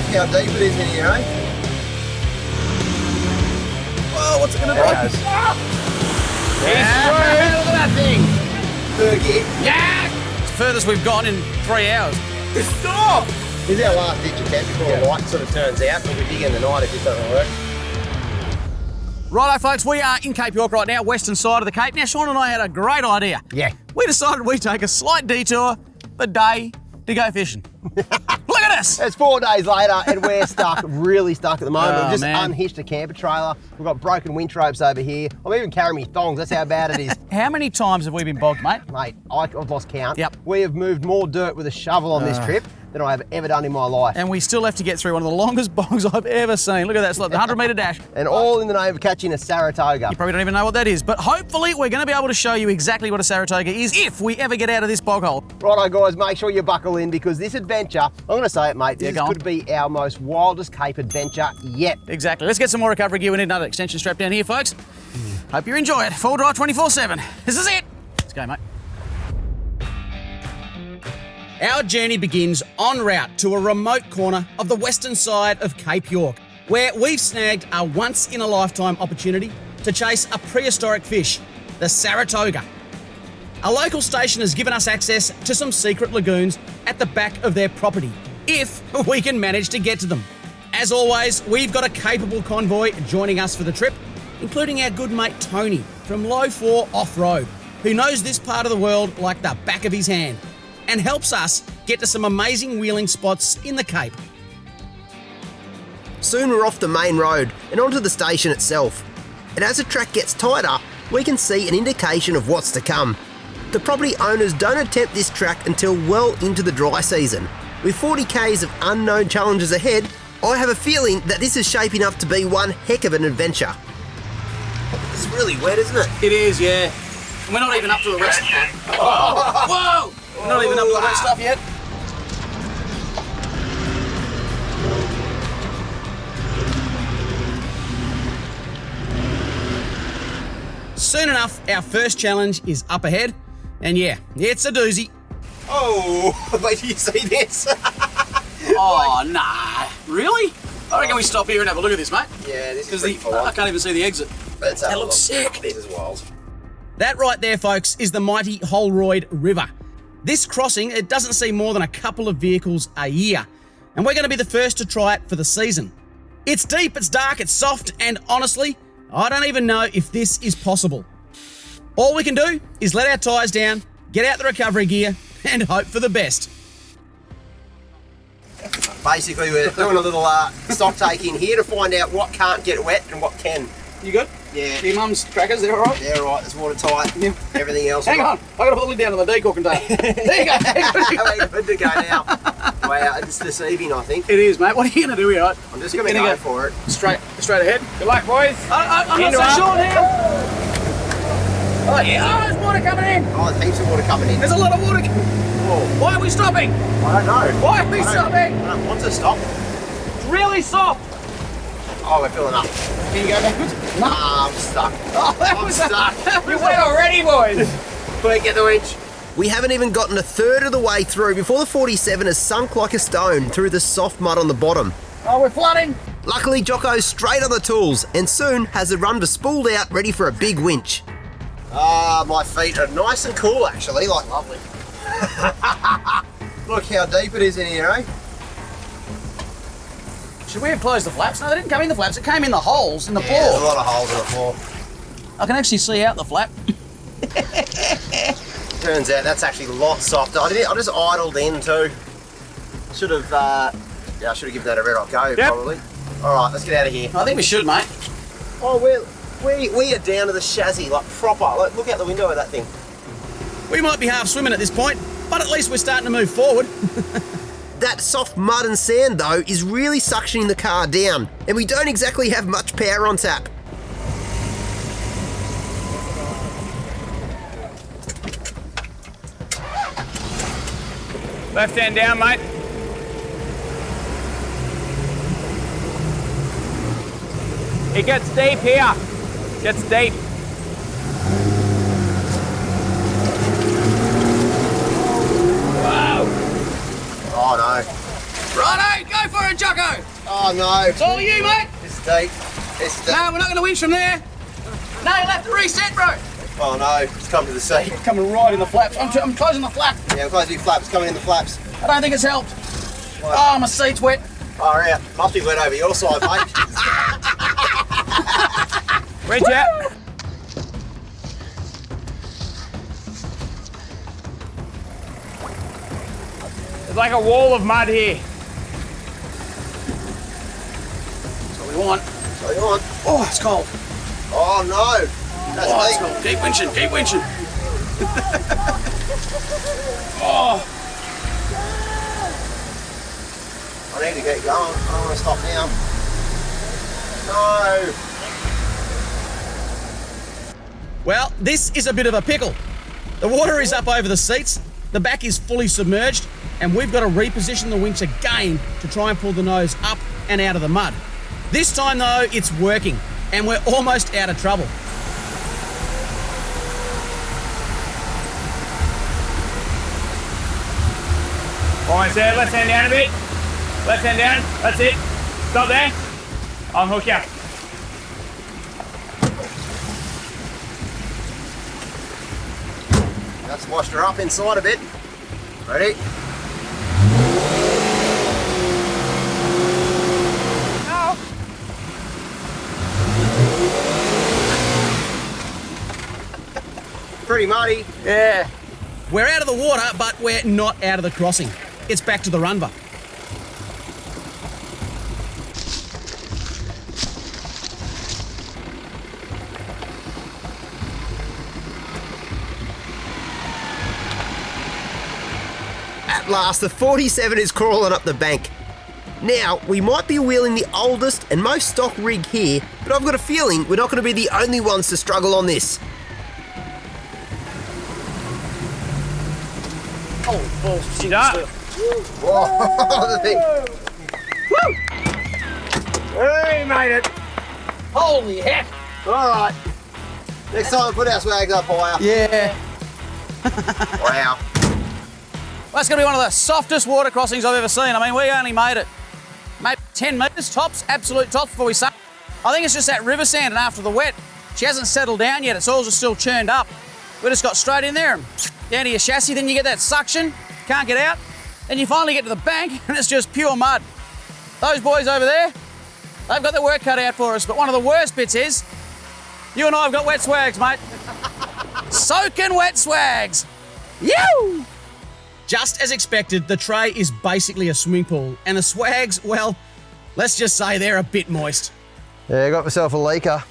Look how deep it is in here, eh? Whoa, what's it going to do? Look at that thing. Third gear. Yeah! It's the furthest we've gone in 3 hours. Stop! This is our last ditch attempt before the light sort of turns out. We'll be digging in the night if this doesn't work. Righto, folks, we are in Cape York right now, western side of the Cape. Now, Sean and I had a great idea. Yeah. We decided we'd take a slight detour the day to go fishing. Look at us! It's 4 days later and we're stuck, really stuck at the moment. Oh, We've just man. unhitched a camper trailer. We've got broken winch ropes over here. I'm even carrying me thongs, that's how bad it is. How many times have we been bogged, mate? Mate, I've lost count. Yep. We have moved more dirt with a shovel on this trip than I have ever done in my life. And we still have to get through one of the longest bogs I've ever seen. Look at that, it's like the 100-metre dash. And all in the name of catching a Saratoga. You probably don't even know what that is, but hopefully we're going to be able to show you exactly what a Saratoga is if we ever get out of this bog hole. Righto guys, make sure you buckle in because this adventure, I'm going to say it mate, this go on. could be our most wildest Cape adventure yet. Exactly. Let's get some more recovery gear. We need another extension strap down here, folks. Hope you enjoy it. Full drive 24/7. This is it. Let's go, mate. Our journey begins en route to a remote corner of the western side of Cape York, where we've snagged a once-in-a-lifetime opportunity to chase a prehistoric fish, the Saratoga. A local station has given us access to some secret lagoons at the back of their property, if we can manage to get to them. As always, we've got a capable convoy joining us for the trip, including our good mate Tony from Low 4 Off-Road, who knows this part of the world like the back of his hand, and helps us get to some amazing wheeling spots in the Cape. Soon we're off the main road and onto the station itself. And as the track gets tighter, we can see an indication of what's to come. The property owners don't attempt this track until well into the dry season. With 40 Ks of unknown challenges ahead, I have a feeling that this is shaping up to be one heck of an adventure. It's really wet, isn't it? It is, yeah. And we're not even up to the wet stuff. Whoa! We're not even up to the wet stuff yet. Soon enough, our first challenge is up ahead. And yeah, it's a doozy. Oh, wait till you see this. Oh, nah. Really? I reckon we stop here and have a look at this, mate. Yeah, this is Because pretty full on. I can't even see the exit. Let's have That a looks look. sick. This is wild. That right there, folks, is the mighty Holroyd River. This crossing, it doesn't see more than a couple of vehicles a year, and we're going to be the first to try it for the season. It's deep, it's dark, it's soft, and honestly, I don't even know if this is possible. All we can do is let our tyres down, get out the recovery gear, and hope for the best. Basically, we're doing a little stock taking here to find out what can't get wet and what can. You good? Yeah. Your mum's crackers, they're all right? Yeah, right, it's watertight. Yeah. Everything else. Hang on, I've got to put the lid down on the decor container. There you go. We're good to go now. Wow, it's deceiving, I think. It is, mate. What are you going to do here? I'm just going to Gonna go go. for it. Straight ahead. Good luck, boys. I'm Into not so up. sure now. Oh, yeah. Oh, there's water coming in. Oh, there's heaps of water coming in. There's a lot of water. Whoa. Why are we stopping? I don't know. Why are we I stopping? don't want to stop. It's really soft. Oh, we're filling up. Can you go backwards? Ah, I'm stuck. Oh, that I'm was stuck. That You was went already, boys. Quick, get the winch. We haven't even gotten a third of the way through before the 47 has sunk like a stone through the soft mud on the bottom. Oh, we're flooding. Luckily, Jocko's straight on the tools and soon has the run spooled out ready for a big winch. Ah, my feet are nice and cool actually, like lovely. Look how deep it is in here, eh? Should we have closed the flaps? No, they didn't come in the flaps. It came in the holes in the Yeah, there's a floor. lot of holes in the floor. I can actually see out the flap. Turns out that's actually a lot softer. I just idled in too. Should have, yeah, I should have given that a red hot go probably. All right, let's get out of here. I think we should, mate. Oh, we are down to the chassis, like proper. Like, look out the window of that thing. We might be half swimming at this point, but at least we're starting to move forward. That soft mud and sand though is really suctioning the car down, and we don't exactly have much power on tap. Left hand down, mate. It gets deep here. Gets deep. Whoa. Oh no. Righto, go for it, Jocko. Oh no. It's all you, mate. This is deep. This is deep. No, we're not going to winch from there. No, you'll have to reset, bro. Oh no, it's come to the seat. It's coming right in the flaps. I'm closing the flap. Yeah, close your flaps, coming in the flaps. I don't think it's helped. What? Oh, my seat's wet. Oh yeah, must be wet over your side, mate. Winch out. There's like a wall of mud here. That's what we want. So you on? Oh, it's cold. Oh no. That's It's deep. cold. Keep winching, keep winching. Oh, I need to get going. I don't want to stop now. No. well, this is a bit of a pickle. The water is up over the seats, the back is fully submerged, and we've got to reposition the winch again to try and pull the nose up and out of the mud. This time though, it's working, and we're almost out of trouble. Alright, sir, left hand down a bit. Left hand down, that's it. Stop there. I'll hook you. That's washed her up inside a bit. Ready? No. Pretty muddy. Yeah. We're out of the water, but we're not out of the crossing. It's back to the runver. At last, the 47 is crawling up the bank. Now, we might be wheeling the oldest and most stock rig here, but I've got a feeling we're not going to be the only ones to struggle on this. Oh, balls. Sit up. Whoa, the thing. Hey, made it. Holy heck! All right. Next time we put our swags up higher. Yeah. Wow. Well, that's going to be one of the softest water crossings I've ever seen. I mean, we only made it maybe 10 metres tops, absolute tops before we sunk. I think it's just that river sand, and after the wet, she hasn't settled down yet. It's all just still churned up. We just got straight in there and down to your chassis. Then you get that suction, can't get out. Then you finally get to the bank and it's just pure mud. Those boys over there, they've got their work cut out for us. But one of the worst bits is, you and I have got wet swags, mate. Soaking wet swags. Yew! Just as expected, the tray is basically a swimming pool, and the swags, well, let's just say they're a bit moist. Yeah, I got myself a leaker.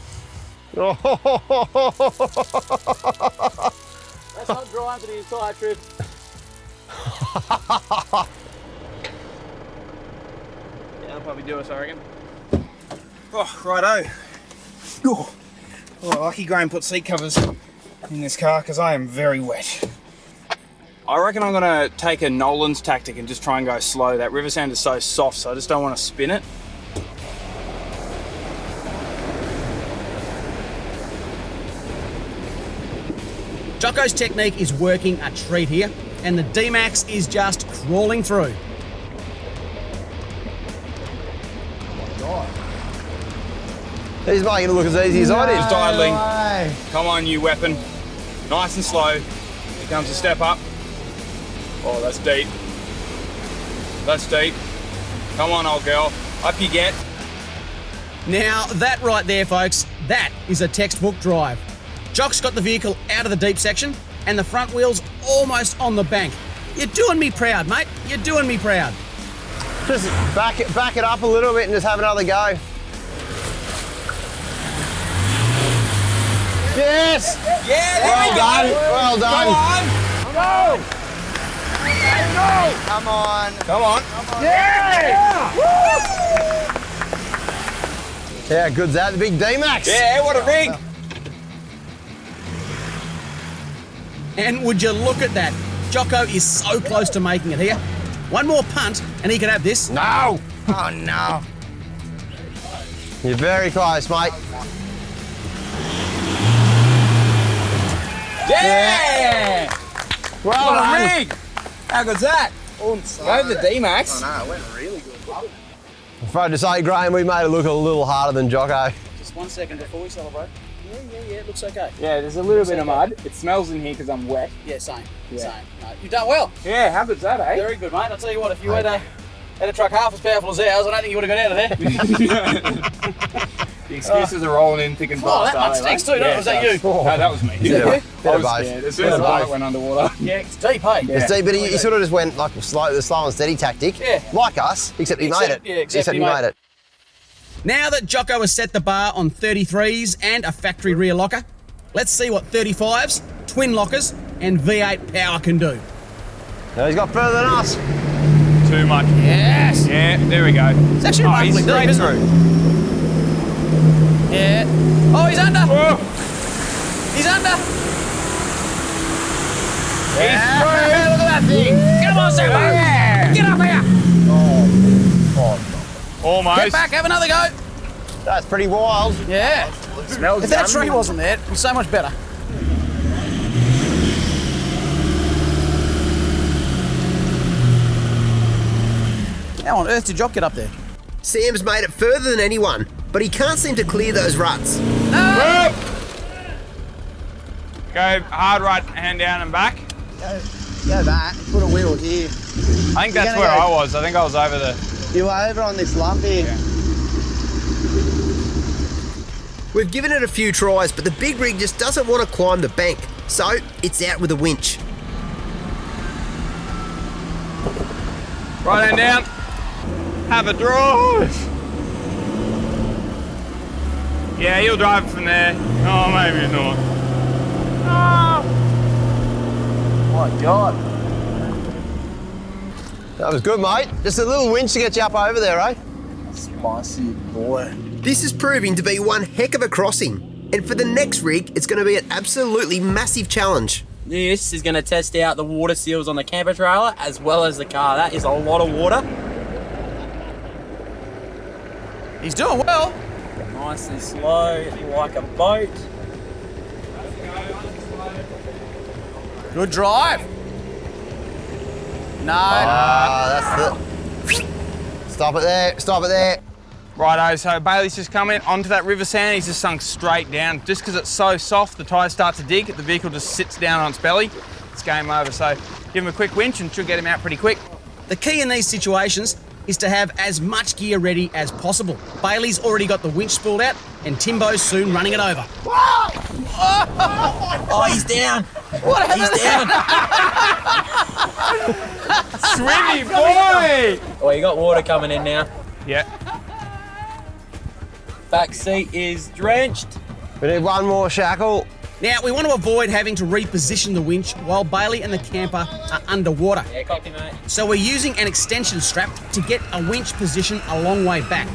That's not dry for the entire trip. Yeah, that'll probably do us, I reckon. Oh, righto. Oh, lucky Graham put seat covers in this car because I am very wet. I reckon I'm going to take a Nolan's tactic and just try and go slow. That river sand is so soft, so I just don't want to spin it. Jocko's technique is working a treat here, and the D-Max is just crawling through. He's making it look as easy as I did. Just idling. Come on, you weapon. Nice and slow. Here comes a step up. Oh, that's deep. That's deep. Come on, old girl. Up you get. Now, that right there, folks, that is a textbook drive. Jock's got the vehicle out of the deep section, and the front wheel's almost on the bank. You're doing me proud, mate. You're doing me proud. Just back it up a little bit and just have another go. Yes! Yeah, Well done. Well done. Go! Come on. Come on. Yeah! Yeah, good's that? The big D-Max. Yeah, what a rig. And would you look at that? Jocko is so close to making it here. One more punt, and he could have this. No! Oh, no. You're very close, mate. Yeah! Well What done. a rig! How good's that? Go the D-Max. Oh, no, it went really good. Afraid to say, Graham, we made it look a little harder than Jocko. Just 1 second before we celebrate. Yeah, it looks okay. Yeah, there's a little bit of mud. It smells in here because I'm wet. Yeah, same. No, you've done well. Yeah, how good's that, eh? Very good, mate. I'll tell you what, if you had a truck half as powerful as ours, I don't think you would have got out of there. The excuses are rolling in thick and fast. That much stinks too, was that you? No, that was me. Is that you? I was scared. As soon as the boat went underwater. Yeah, it's deep, hey? It's deep, but he sort of just went like the slow and steady tactic. Yeah. Like us, except he made it. Yeah, except he made it. Now that Jocko has set the bar on 33s and a factory rear locker, let's see what 35s, twin lockers, and V8 power can do. No, he's got further than us. Too much. Yes! Yeah, there we go. It's actually remarkably deep, isn't it? Yeah. Oh, he's under! Oh. He's under! He's through! Look at that thing! Come on, Sambo! Yeah. Get up here! Almost. Get back, have another go! That's pretty wild. Yeah. Smells If that yummy. tree wasn't there, it'd be so much better. How on earth did Jock get up there? Sam's made it further than anyone, but he can't seem to clear those ruts. Whoop. Go hard right hand down and back. Go back, put a wheel here. I think that's where I was. I think I was over the... You were over on this lump here. Yeah. We've given it a few tries, but the big rig just doesn't want to climb the bank, so it's out with a winch. Right hand down. Have a drive. Yeah, he'll drive from there. Oh, maybe not. Oh. My God. That was good, mate. Just a little winch to get you up over there, eh? Spicy boy. This is proving to be one heck of a crossing, and for the next rig, it's going to be an absolutely massive challenge. This is going to test out the water seals on the camper trailer as well as the car. That is a lot of water. He's doing well. Nice and slow, like a boat. Good drive. No. That's the... Stop it there, stop it there. Righto, so Bailey's just come in onto that river sand. He's just sunk straight down. Just because it's so soft, the tyres start to dig. The vehicle just sits down on its belly. It's game over. So give him a quick winch and should get him out pretty quick. The key in these situations is to have as much gear ready as possible. Bailey's already got the winch spooled out and Timbo's soon running it over. Oh, he's down. What happened? He's down. Swimmy boy! Oh, you got water coming in now. Yeah. Back seat is drenched. We need one more shackle. Now, we want to avoid having to reposition the winch while Bailey and the camper are underwater. Yeah, copy, mate. So we're using an extension strap to get a winch position a long way back.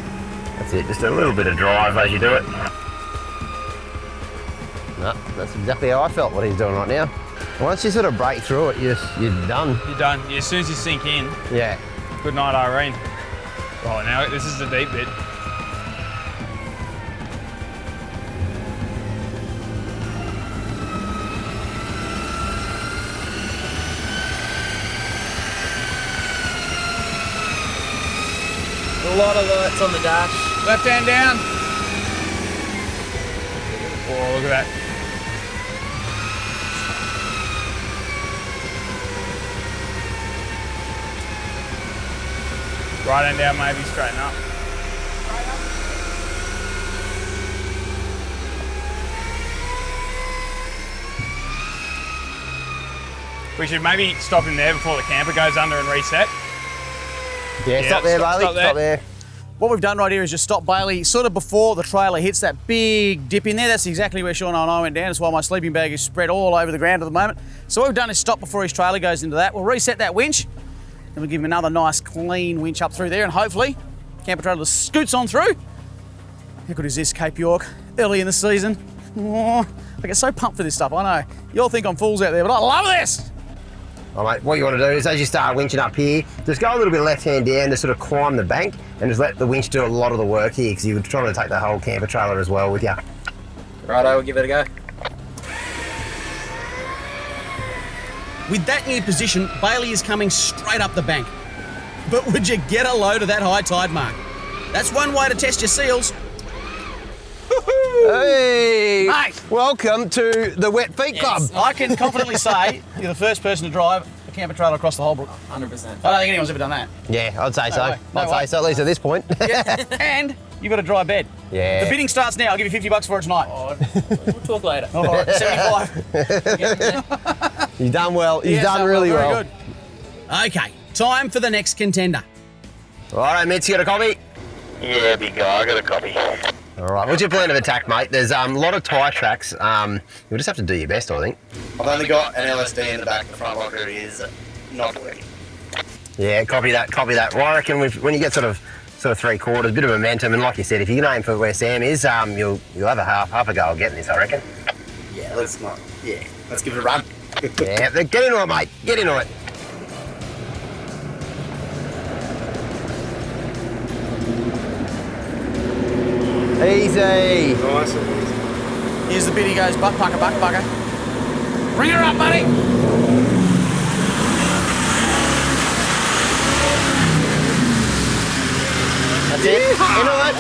That's it, just a little bit of drive as you do it. No, that's exactly how I felt what he's doing right now. Once you sort of break through it, you're done. You're done. As soon as you sink in, Yeah. good night, Irene. Oh, now this is the deep bit. A lot of lights on the dash. Left hand down. Oh, look at that. Right hand down, maybe straighten up. We should maybe stop him there before the camper goes under and reset. Yeah, stop there, Bailey. Stop there. What we've done right here is just stop Bailey sort of before the trailer hits that big dip in there. That's exactly where Sean and I went down. That's why my sleeping bag is spread all over the ground at the moment. So what we've done is stop before his trailer goes into that. We'll reset that winch, then we'll give him another nice clean winch up through there, and hopefully camper trailer scoots on through. How good is this, Cape York? Early in the season. Oh, I get so pumped for this stuff, I know. You all think I'm fools out there, but I love this! All right, what you want to do is as you start winching up here, just go a little bit left hand down to sort of climb the bank and just let the winch do a lot of the work here because you're trying to take the whole camper trailer as well with you. Righto, we'll give it a go. With that new position, Bailey is coming straight up the bank. But would you get a load of that high tide mark? That's one way to test your seals. Hey! Mate. Welcome to the Wet Feet Club. I can confidently say you're the first person to drive a camper trailer across the Holbrook. 100%. I don't think anyone's ever done that. Yeah, I'd say so. way. No I'd way. say so, at least at this point. Yeah. And you've got a dry bed. Yeah. The bidding starts now. I'll give you $50 for it tonight. Oh, we'll talk later. All right, 75. You've done well. You've Yes, done done really very well. good. Okay, time for the next contender. Righto, Mitch, you got a copy? Yeah, big guy, I got a copy. All right, what's your plan of attack, mate? There's a lot of tyre tracks. You'll just have to do your best, I think. I've only got an LSD in the back. The front locker is not working. Yeah, copy that, copy that. Well, I reckon when you get sort of 3/4, bit of momentum, and like you said, if you can aim for where Sam is, you'll have a half a go of getting this, I reckon. Yeah, let's give it a run. Yeah, get into it, mate. Get into it. Easy. Nice. Here's the bid. He goes, buck pucker. Bring her up, buddy. That's it. Into it.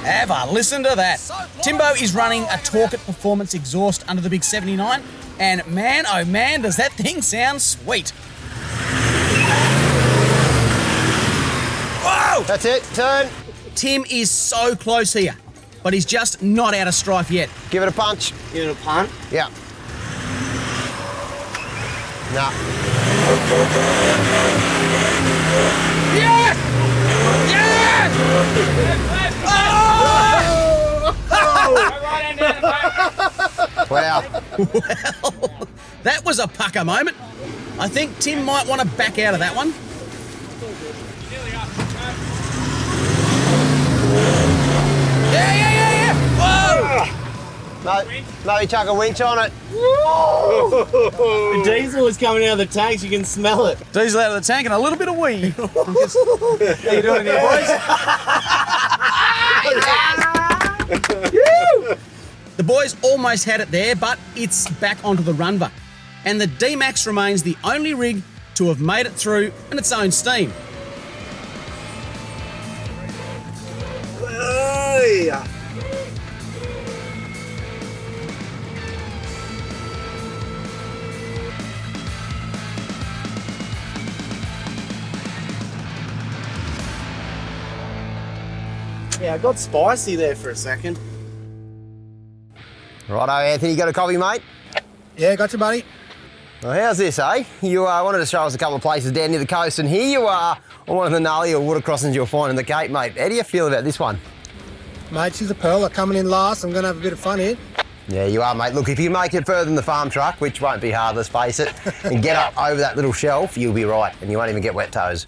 Have a listen to that. Timbo is running a Torque It Performance exhaust under the big 79, and man, oh man, does that thing sound sweet. Whoa! That's it. Turn. Tim is so close here, but he's just not out of strife yet. Give it a punch. Give it a punt. Yeah. Nah. Yes! Yes! Wow. Well, that was a pucker moment. I think Tim might want to back out of that one. Yeah. Whoa! No, you chuck a winch on it. The diesel is coming out of the tanks. You can smell it. Diesel out of the tank and a little bit of wee. How you doing here, boys? The boys almost had it there, but it's back onto the Runva. And the D-Max remains the only rig to have made it through in its own steam. Yeah, I got spicy there for a second. Righto, Anthony, you got a copy, mate? Yeah, got you, buddy. Well, how's this, eh? You wanted to show us a couple of places down near the coast, and here you are on one of the gnarlier water crossings you'll find in the Cape, mate. How do you feel about this one? Mate, she's a pearler coming in last. I'm going to have a bit of fun here. Yeah, you are, mate. Look, if you make it further than the farm truck, which won't be hard, let's face it, and get up over that little shelf, you'll be right, and you won't even get wet toes.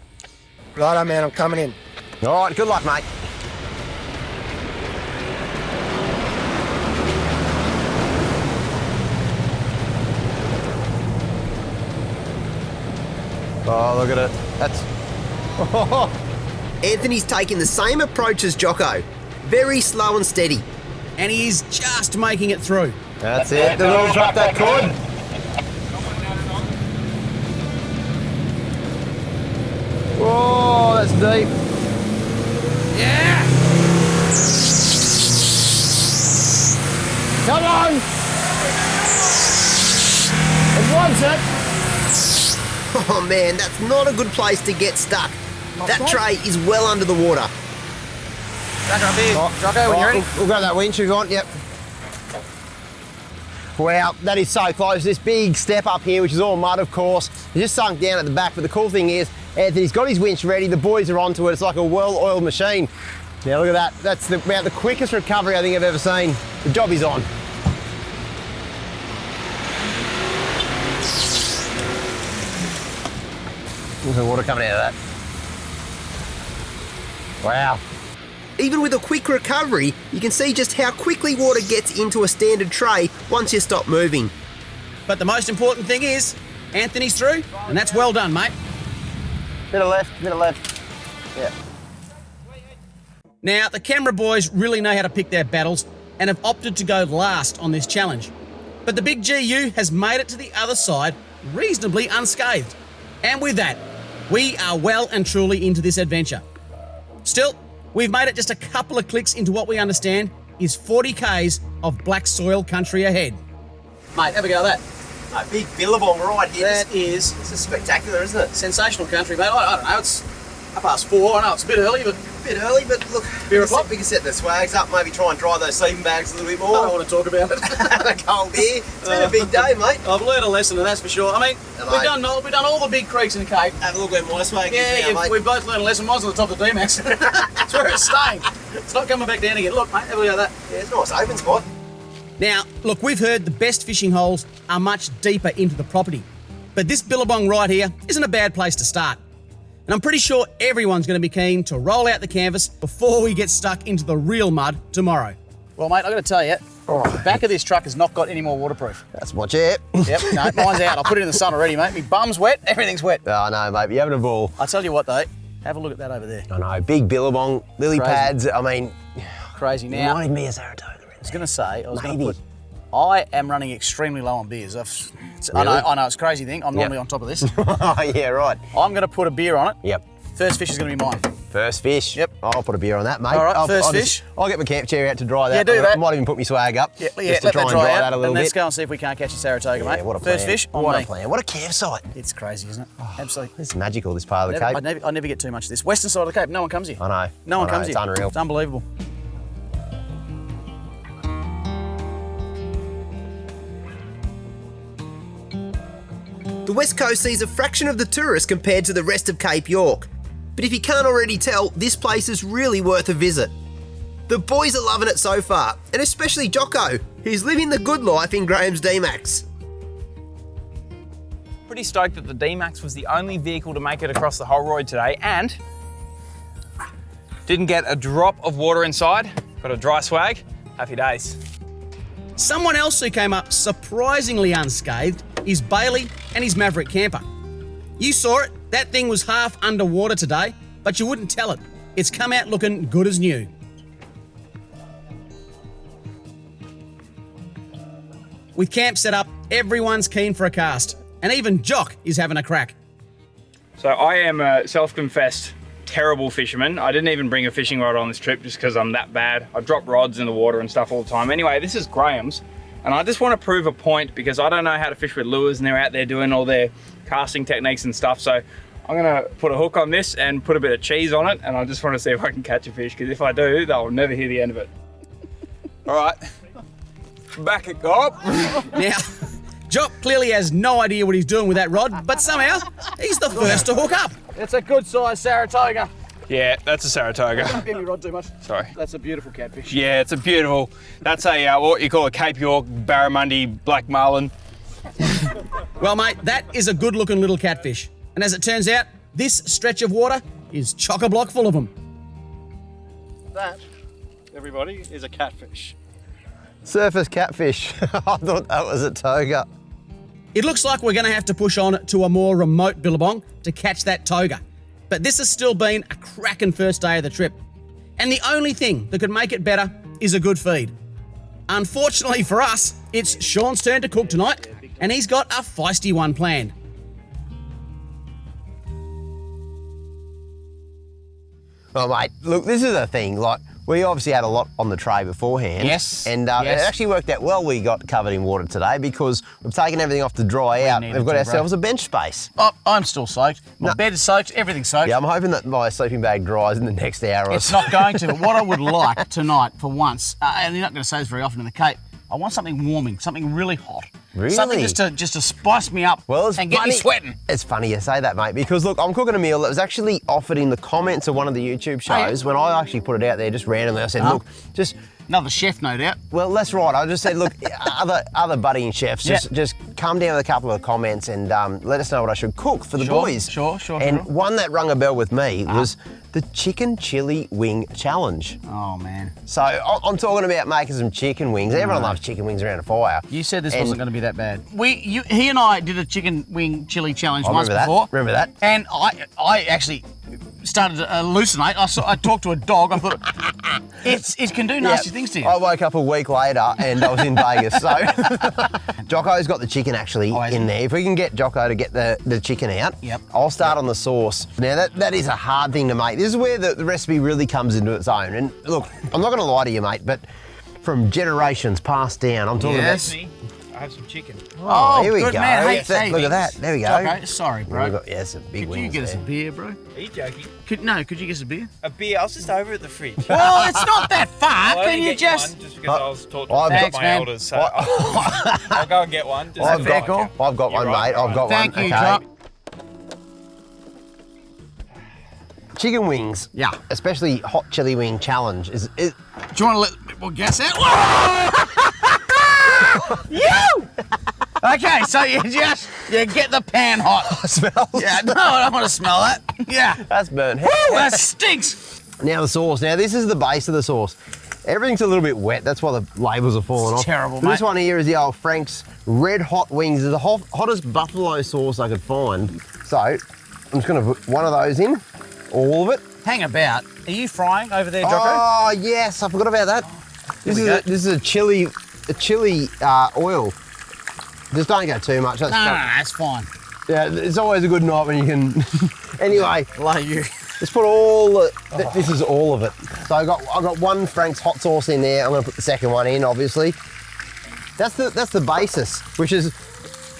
Righto, man, I'm coming in. All right, good luck, mate. Oh, look at it. That's... Anthony's taking the same approach as Jocko. Very slow and steady. And he is just making it through. That's it. The little drop that cord. Whoa, that's deep. Yeah! Come on! It wants it. Oh man, that's not a good place to get stuck. That tray is well under the water. Jocko, when you're ready. We'll grab that winch if you want, yep. Wow, that is so close. This big step up here, which is all mud, of course, it's just sunk down at the back. But the cool thing is, Anthony's got his winch ready. The boys are onto it. It's like a well-oiled machine. Now look at that. That's about the quickest recovery I think I've ever seen. The job is on. There's some water coming out of that. Wow. Even with a quick recovery, you can see just how quickly water gets into a standard tray once you stop moving. But the most important thing is, Anthony's through, and that's well done, mate. Bit of left, bit of left. Yeah. Now, the camera boys really know how to pick their battles and have opted to go last on this challenge. But the big GU has made it to the other side reasonably unscathed. And with that, we are well and truly into this adventure. Still, We've made it just a couple of clicks into what we understand is 40 k's of black soil country ahead. Mate, have a go at that. A big billabong right here. That is This is spectacular, isn't it? sensational country, mate. I don't know, it's 4:30. I know it's a bit early, but A bit early, but look, Beer o'clock? we can set the swags up, maybe try and dry those sleeping bags a little bit I more. don't want to talk about it. Have a cold beer. It's been a big day, mate. I've learned a lesson, and that's for sure. I mean, Hello. we've done all the big creeks in the Cape. Have a look where my swag Yeah, is now, mate. we've both learned a lesson. Mine's on the top of the D-Max. That's where it's staying. It's not coming back down again. Look, mate, have a look at that. Yeah, it's a nice open spot. Now, look, we've heard the best fishing holes are much deeper into the property. But this billabong right here isn't a bad place to start. And I'm pretty sure everyone's going to be keen to roll out the canvas before we get stuck into the real mud tomorrow. Well, mate, I've got to tell you, the back of this truck has not got any more waterproof. That's watch it. Yep, no, mine's out. I'll put it in the sun already, mate. My bum's wet, everything's wet. Oh, no, mate, you're having a ball. I tell you what, though, have a look at that over there. I know, big billabong, lily Crazy. pads. I mean, Crazy. Now, I reminded me of Saratoga. was going to say, Maybe. I am running extremely low on beers. I know, it's a crazy thing. I'm normally on top of this. Oh, yeah, right. I'm going to put a beer on it. Yep. First fish is going to be mine. First fish. Yep. I'll put a beer on that, mate. All right, I'll fish. I'll get my camp chair out to dry that. Yeah, do that. I might even put my swag up. Yeah, just to let try that and dry out, that a little and let's bit. go and see if we can't catch a Saratoga, mate. Yeah, what a plan. First fish on What me. a plan. What a campsite. It's crazy, isn't it? Absolutely. It's magical, this part of the Cape. I never get too much of this. Western side of the Cape, no one comes here. I know. No one I know, comes it's here. unreal. It's unbelievable. The West Coast sees a fraction of the tourists compared to the rest of Cape York. But if you can't already tell, this place is really worth a visit. The boys are loving it so far, and especially Jocko, who's living the good life in Graham's D-Max. Pretty stoked that the D-Max was the only vehicle to make it across the Holroyd today, and didn't get a drop of water inside. Got a dry swag. Happy days. Someone else who came up surprisingly unscathed is Bailey and his Maverick camper. You saw it, that thing was half underwater today, but you wouldn't tell it. It's come out looking good as new. With camp set up, everyone's keen for a cast, and even Jock is having a crack. So I am a self-confessed terrible fisherman. I didn't even bring a fishing rod on this trip just because I'm that bad. I drop rods in the water and stuff all the time. Anyway, this is Graham's, and I just want to prove a point because I don't know how to fish with lures, and they're out there doing all their casting techniques and stuff. So I'm gonna put a hook on this and put a bit of cheese on it, and I just want to see if I can catch a fish, because if I do, they'll never hear the end of it. All right, back it up. Now, Jock clearly has no idea what he's doing with that rod, but somehow he's the first to hook up. It's a good size Saratoga. Yeah, that's a Saratoga. Don't bend your rod too much. Sorry. That's a beautiful catfish. Yeah, it's a beautiful, that's a, what you call a Cape York barramundi black marlin. Well, mate, that is a good-looking little catfish. And as it turns out, this stretch of water is chock-a-block full of them. That, everybody, is a catfish. Surface catfish. I thought that was a toga. It looks like we're going to have to push on to a more remote billabong to catch that toga. But this has still been a cracking first day of the trip. And the only thing that could make it better is a good feed. Unfortunately for us, it's Sean's turn to cook tonight, and he's got a feisty one planned. Oh, mate, look, this is the thing. Like, we obviously had a lot on the tray beforehand. Yes, And yes. it actually worked out well we got covered in water today because we've taken everything off to dry out. needed We've got to, ourselves a bench space. Oh, I'm still soaked. My No. bed is soaked, everything's soaked. Yeah, I'm hoping that my sleeping bag dries in the next hour or It's so. not going to, but what I would like tonight for once, and you're not going to say this very often in the Cape, I want something warming, something really hot. Really? Something just to spice me up Well, it's and get funny. me sweating. It's funny you say that, mate, because look, I'm cooking a meal that was actually offered in the comments of one of the YouTube shows when I actually put it out there just randomly. I said, look, just... Another chef, no doubt. Well, that's right. I just said, look, other budding chefs, just come down with a couple of comments and let us know what I should cook for the boys. Sure. And one that rung a bell with me was the chicken chili wing challenge. Oh, man. So I'm talking about making some chicken wings. Everyone loves chicken wings around a fire. You said this wasn't going to be that bad. He and I did a chicken wing chili challenge once remember that. before. Remember that? And I actually started to hallucinate. I talked to a dog. I thought it can do nasty things to you. I woke up a week later and I was in Vegas. So Jocko's got the chicken actually in there. If we can get Jocko to get the chicken out, I'll start on the sauce. Now that is a hard thing to make. This is where the recipe really comes into its own. And look, I'm not going to lie to you, mate, but from generations passed down, I'm talking about. I have some chicken. Oh, here we good go. Man. Hey, Look at that. There we go. Jocko, sorry, bro. It's a big wing. Could you get us a beer, bro? Are you joking? Could you get us a beer? A beer? I was just over at the fridge. Well, it's not that far. I'll Can only you get just... one just because I was taught to Thanks, my man. elders, so I'll go and get one. Just I've got okay. one, mate. I've got Thank one. you, Okay. Jock. Chicken wings, especially hot chili wing challenge. Do you want to let a bit more gas out? You! Okay, so you get the pan hot. Smells. Yeah, no, I don't want to smell that. Yeah. That's burnt. Woo, that stinks. Now the sauce. Now this is the base of the sauce. Everything's a little bit wet. That's why the labels are falling off. Terrible, This mate. one here is the old Frank's Red Hot Wings. It's the hottest buffalo sauce I could find. So I'm just going to put one of those in, all of it. Hang about. Are you frying over there, Jocko? Oh yes, I forgot about that. This is a chili oil. Just don't go too much. No, that's fine. Yeah, it's always a good night when you can. Anyway, Like you. let's put all. This is all of it. So I got one Frank's hot sauce in there. I'm going to put the second one in, obviously. That's the basis, which is,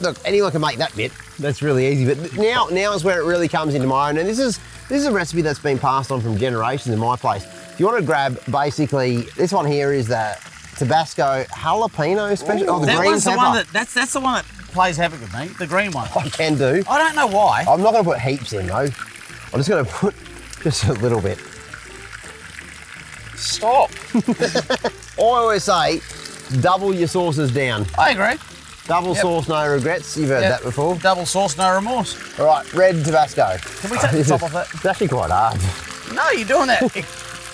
look, anyone can make that bit. That's really easy. But now is where it really comes into my own. And this is a recipe that's been passed on from generations in my place. If you want to grab, basically, this one here is the Tabasco jalapeno special. Oh, the green pepper. That's the one that plays havoc with me. The green one. I can do. I don't know why. I'm not going to put heaps in though. I'm just going to put just a little bit. Stop. I always say, double your sauces down. I agree. Double sauce, no regrets. You've heard that before. Double sauce, no remorse. All right, red Tabasco. Can we take the top off that? It's actually quite hard. No, you're doing that.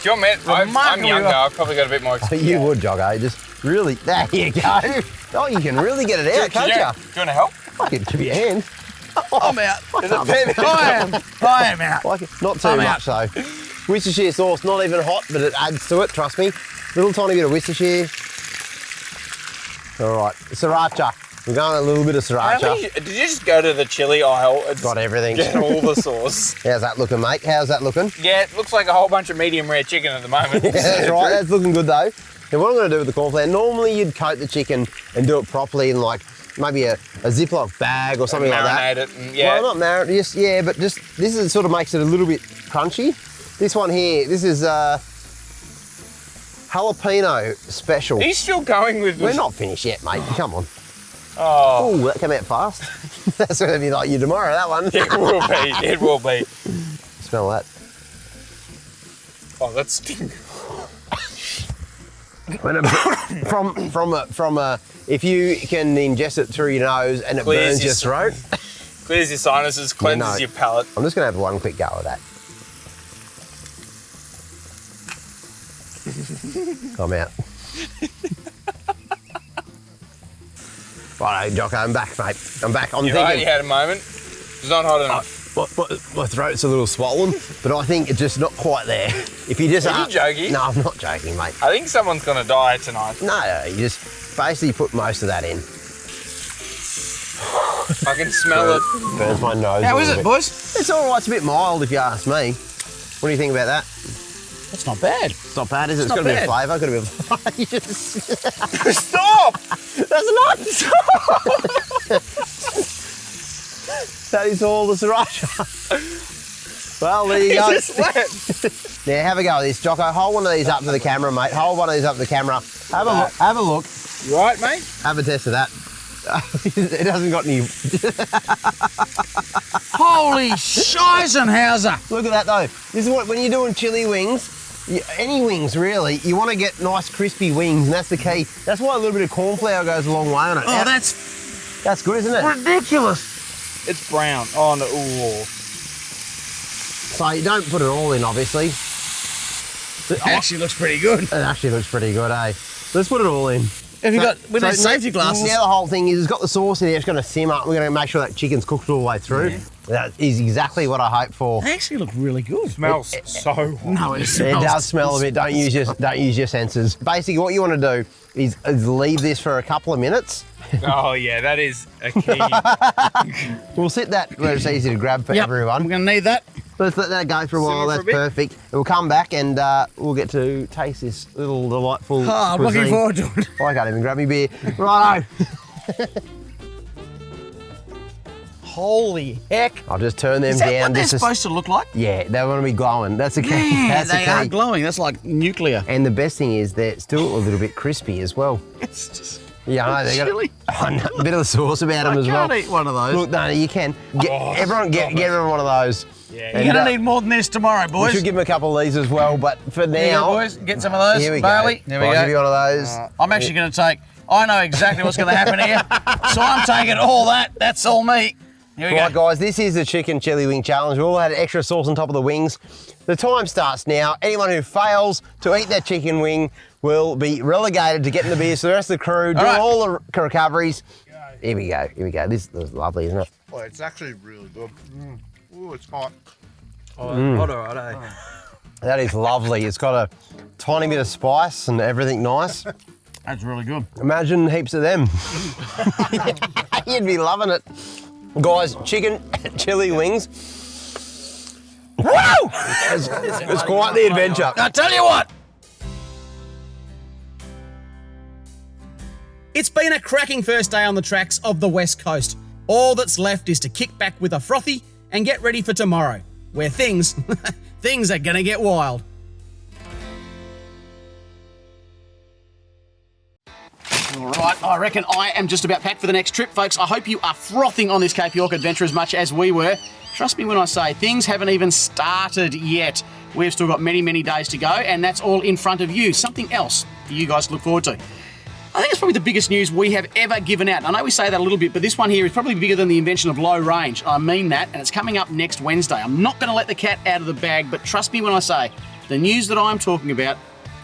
Do you want me? I'm younger. I've probably got a bit more experience. You would, Joggo. Just really. There you go. Oh, you can really get it out, can't you? Do you want to help? I can give you a hand. I'm out. I am out. Like it. Not too much though. Worcestershire sauce, not even hot, but it adds to it. Trust me. Little tiny bit of Worcestershire. All right, sriracha. We're going a little bit of sriracha. Did you just go to the chili aisle and got everything? Get all the sauce. How's that looking, mate? How's that looking? Yeah, it looks like a whole bunch of medium rare chicken at the moment. Yeah, that's right. That's looking good though. Now what I'm going to do with the corn flour, normally you'd coat the chicken and do it properly in like maybe a Ziploc bag or something like that. Marinate it, and yeah. Well, not marinate, but just this is sort of makes it a little bit crunchy. This one here, this is jalapeno special. Are you still going with this? We're not finished yet, mate. Come on. Oh. Ooh, that came out fast. That's going to be like you tomorrow, that one. It will be. It will be. Smell that. Oh, that's stinking. If you can ingest it through your nose and it burns your throat. Clears your sinuses, cleanses your palate. I'm just going to have one quick go of that. I'm out. Righto, Jocko, I'm back, mate. I'm back. I'm thinking. Right, you had a moment. It's not hot enough. My throat's a little swollen, but I think it's just not quite there. If you just Are you joking? No, I'm not joking, mate. I think someone's going to die tonight. No, you just basically put most of that in. I can smell it. Burns my nose. How is it, boys? It's all right. It's a bit mild, if you ask me. What do you think about that? That's not bad. It's not bad, is it? It's It's got a not bit of bad. flavour. Got a bit of flavour. Stop! That's not. That is all the sriracha. Well, there you go. Now have a go at this, Jocko. Hold one of these up to the camera, mate. Hold one of these up to the camera. Have a look. You right, mate? Have a test of that. It hasn't got any. Holy Scheisenhauser! Look at that though. This is what when you're doing chili wings. Any wings really, you want to get nice crispy wings, and that's the key. That's why a little bit of corn flour goes a long way on it. Oh, that's good, isn't it? ridiculous. It's brown. Oh no. Ooh. So you don't put it all in, obviously. It actually looks pretty good. It actually looks pretty good, eh? Let's put it all in. Have you got with those safety glasses? Now the whole thing is it's got the sauce in there, it's going to simmer. We're going to make sure that chicken's cooked all the way through. Yeah. That is exactly what I hoped for. They actually look really good. Smells so hot. No, it It smells. does smell a bit. Don't use your senses. Basically, what you want to do is leave this for a couple of minutes. Oh yeah, that is a key. We'll sit that where it's easy to grab for Yep, everyone. I'm going to need that. Let's let that go for a while. Simmer for That's a bit. perfect. We'll come back and we'll get to taste this little delightful I'm cuisine. looking forward to it. I can't even grab me beer. Righto. Holy heck. I'll just turn them Is that down. what they're Just supposed to look like? yeah, they want to be glowing. That's the key. Yeah, That's the they key. are glowing. That's like nuclear. And the best thing is they're still a little bit crispy as well. It's just Yeah, I know, they chili. got a bit of the sauce about them I as well. can't eat one of those. Look, no, you can. Everyone get everyone one of those. Yeah, And, You're going to need more than this tomorrow, we boys. should give them a couple of these as well, but for Here you go, now, boys. Get some of those. here we Bailey. go. There we I'll go. give you one of those. I'm actually going to take, I know exactly what's going to happen here. So I'm taking all that. That's all me. Here we Right, go. guys, this is the chicken chili wing challenge. We all had extra sauce on top of the wings. The time starts now. Anyone who fails to eat that chicken wing will be relegated to getting the beer. So the rest of the crew do right. all the recoveries. Here we go. Here we go. This is lovely, isn't it? Oh, it's actually really good. Ooh, it's hot. That is lovely. It's got a tiny bit of spice and everything nice. That's really good. Imagine heaps of them. You'd be loving it. Guys, chicken chili wings. Woo! It's quite the adventure. I tell you what. It's been a cracking first day on the tracks of the West Coast. All that's left is to kick back with a frothy and get ready for tomorrow, where things are gonna get wild. All right, I reckon I am just about packed for the next trip, folks. I hope you are frothing on this Cape York adventure as much as we were. Trust me when I say things haven't even started yet. We've still got many, many days to go, and that's all in front of you. Something else for you guys to look forward to. I think it's probably the biggest news we have ever given out. I know we say that a little bit, but this one here is probably bigger than the invention of low range. I mean that, and it's coming up next Wednesday. I'm not going to let the cat out of the bag, but trust me when I say the news that I'm talking about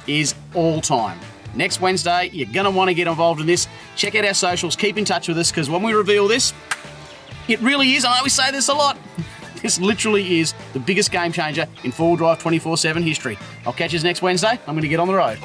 is all time. Next Wednesday, you're going to want to get involved in this. Check out our socials, keep in touch with us, because when we reveal this, it really is, I know we say this a lot, this literally is the biggest game changer in four-wheel drive 24/7 history. I'll catch you next Wednesday. I'm going to get on the road.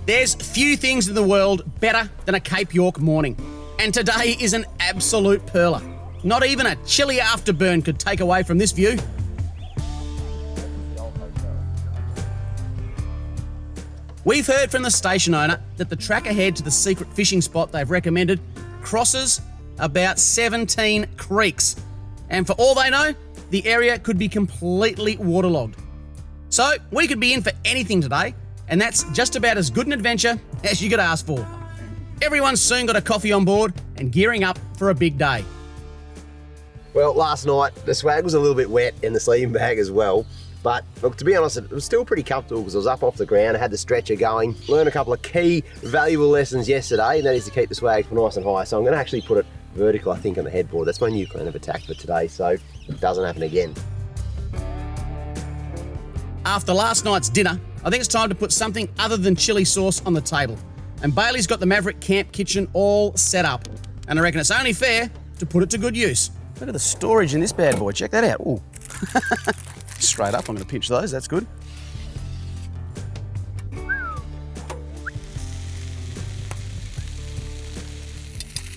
There's few things in the world better than a Cape York morning, and today is an absolute perler. Not even a chilly afterburn could take away from this view. We've heard from the station owner that the track ahead to the secret fishing spot they've recommended crosses about 17 creeks. And for all they know, the area could be completely waterlogged. So we could be in for anything today, and that's just about as good an adventure as you could ask for. Everyone's soon got a coffee on board and gearing up for a big day. Well, last night, the swag was a little bit wet in the sleeping bag as well. But look, to be honest, it was still pretty comfortable because I was up off the ground, I had the stretcher going, learned a couple of key valuable lessons yesterday, and that is to keep the swag nice and high. So I'm going to actually put it vertical, I think, on the headboard. That's my new plan of attack for today, so it doesn't happen again. After last night's dinner, I think it's time to put something other than chili sauce on the table. And Bailey's got the Maverick Camp Kitchen all set up. And I reckon it's only fair to put it to good use. Look at the storage in this bad boy, check that out. Ooh. Straight up, I'm gonna pinch those, that's good.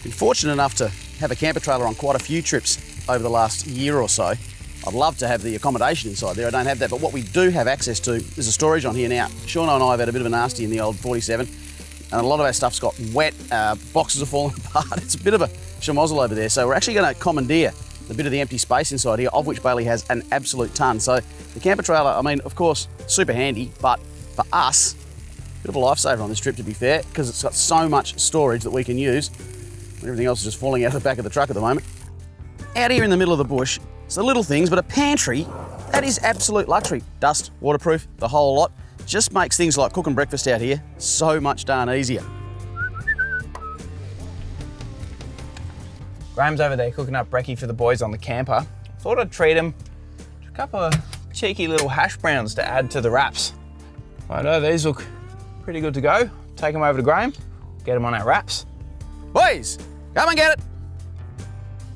Been fortunate enough to have a camper trailer on quite a few trips over the last year or so. I'd love to have the accommodation inside there, I don't have that, but what we do have access to is a storage on here now. Sean and I have had a bit of a nasty in the old 47, and a lot of our stuff's got wet, boxes are falling apart. It's a bit of a schmozzle over there, so we're actually gonna commandeer a bit of the empty space inside here, of which Bailey has an absolute ton. So the camper trailer, I mean, of course, super handy, but for us, a bit of a lifesaver on this trip, to be fair, because it's got so much storage that we can use. Everything else is just falling out of the back of the truck at the moment. Out here in the middle of the bush, it's the little things, but a pantry, that is absolute luxury. Dust, waterproof, the whole lot. Just makes things like cooking breakfast out here so much darn easier. Graham's over there cooking up brekkie for the boys on the camper. Thought I'd treat them to a couple of cheeky little hash browns to add to the wraps. I know these look pretty good to go. Take them over to Graham, get them on our wraps. Boys, come and get it.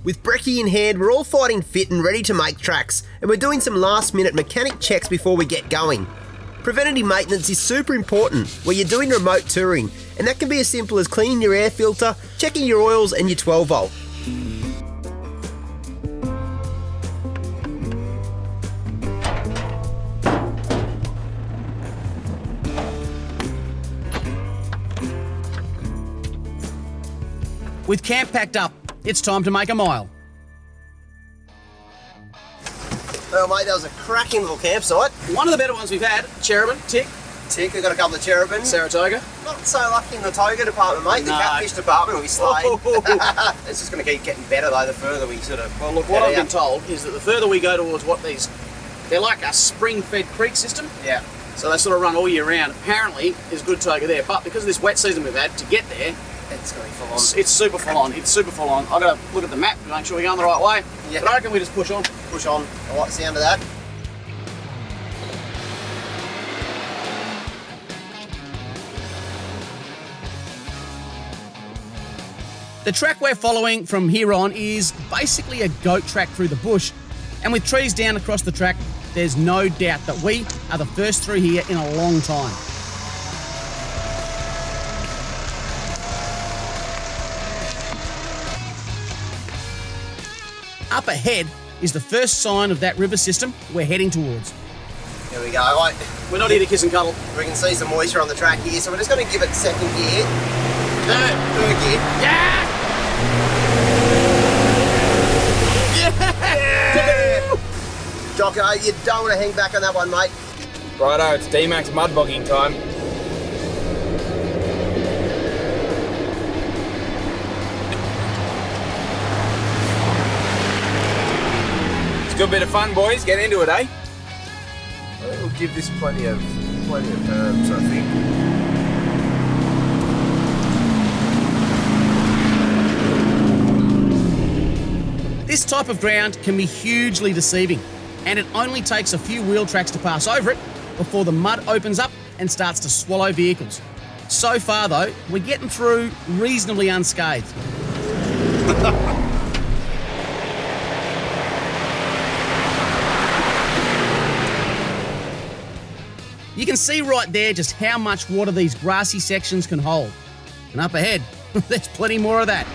With brekkie in hand, we're all fighting fit and ready to make tracks, and we're doing some last minute mechanic checks before we get going. Preventative maintenance is super important where you're doing remote touring, and that can be as simple as cleaning your air filter, checking your oils and your 12 volt. With camp packed up, it's time to make a mile. Well mate, that was a cracking little campsite. One of the better ones we've had, cherubin, tick. Tick, we've got a couple of cherubins. Saratoga. Not so lucky in the toga department, mate. The No. catfish department we slayed. It's just going to keep getting better though the further we sort of... Well, look, what I've been told is that the further we go towards what these, they're like a spring-fed creek system. Yeah. So they sort of run all year round. Apparently, there's good toga there, but because of this wet season we've had, to get there, It's going to be full on. it's super full on. It's super full on. I've got to look at the map to make sure we're going the right way. Yeah. But I reckon we just push on. Push on. I like the sound of that. The track we're following from here on is basically a goat track through the bush, and with trees down across the track, there's no doubt that we are the first through here in a long time. Up ahead is the first sign of that river system we're heading towards. Here we go. Right. We're not here to kiss and cuddle. We can see some moisture on the track here, so we're just going to give it second gear. Third gear. Yeah! Yeah! Jocko, you don't want to hang back on that one, mate. Righto, it's D-Max mud bogging time. It's a good bit of fun, boys. Get into it, eh? We'll give this plenty of herbs, I think. This type of ground can be hugely deceiving, and it only takes a few wheel tracks to pass over it before the mud opens up and starts to swallow vehicles. So far though, we're getting through reasonably unscathed. You can see right there just how much water these grassy sections can hold. And up ahead, there's plenty more of that.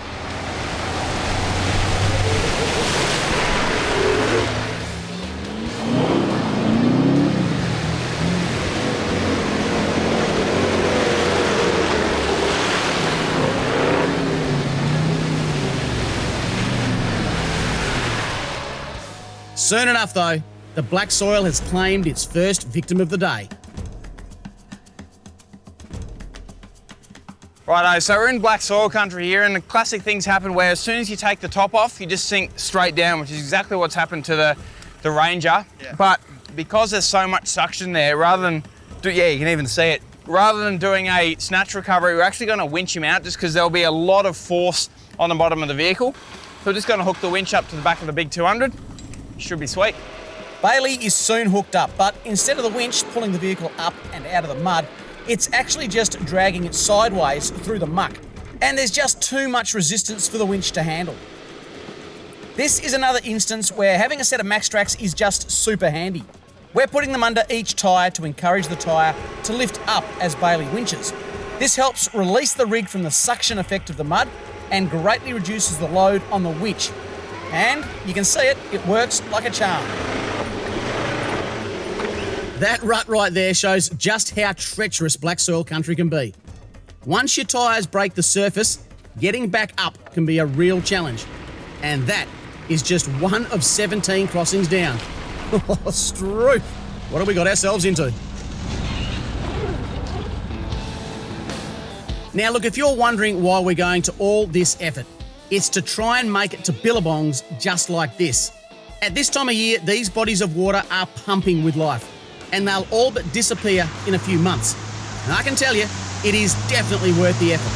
Soon enough though, the black soil has claimed its first victim of the day. Righto, so we're in black soil country here, and the classic things happen where as soon as you take the top off, you just sink straight down, which is exactly what's happened to the Ranger. Yeah. But because there's so much suction there, rather than, you can even see it, rather than doing a snatch recovery, we're actually going to winch him out just because there'll be a lot of force on the bottom of the vehicle. So we're just going to hook the winch up to the back of the big 200. Should be sweet. Bailey is soon hooked up, but instead of the winch pulling the vehicle up and out of the mud, it's actually just dragging it sideways through the muck. And there's just too much resistance for the winch to handle. This is another instance where having a set of max tracks is just super handy. We're putting them under each tyre to encourage the tyre to lift up as Bailey winches. This helps release the rig from the suction effect of the mud and greatly reduces the load on the winch. And you can see it works like a charm. That rut right there shows just how treacherous black soil country can be. Once your tyres break the surface, getting back up can be a real challenge. And that is just one of 17 crossings down. Oh, Struth, what have we got ourselves into? Now look, if you're wondering why we're going to all this effort, it's to try and make it to billabongs just like this. At this time of year, these bodies of water are pumping with life, and they'll all but disappear in a few months. And I can tell you, it is definitely worth the effort.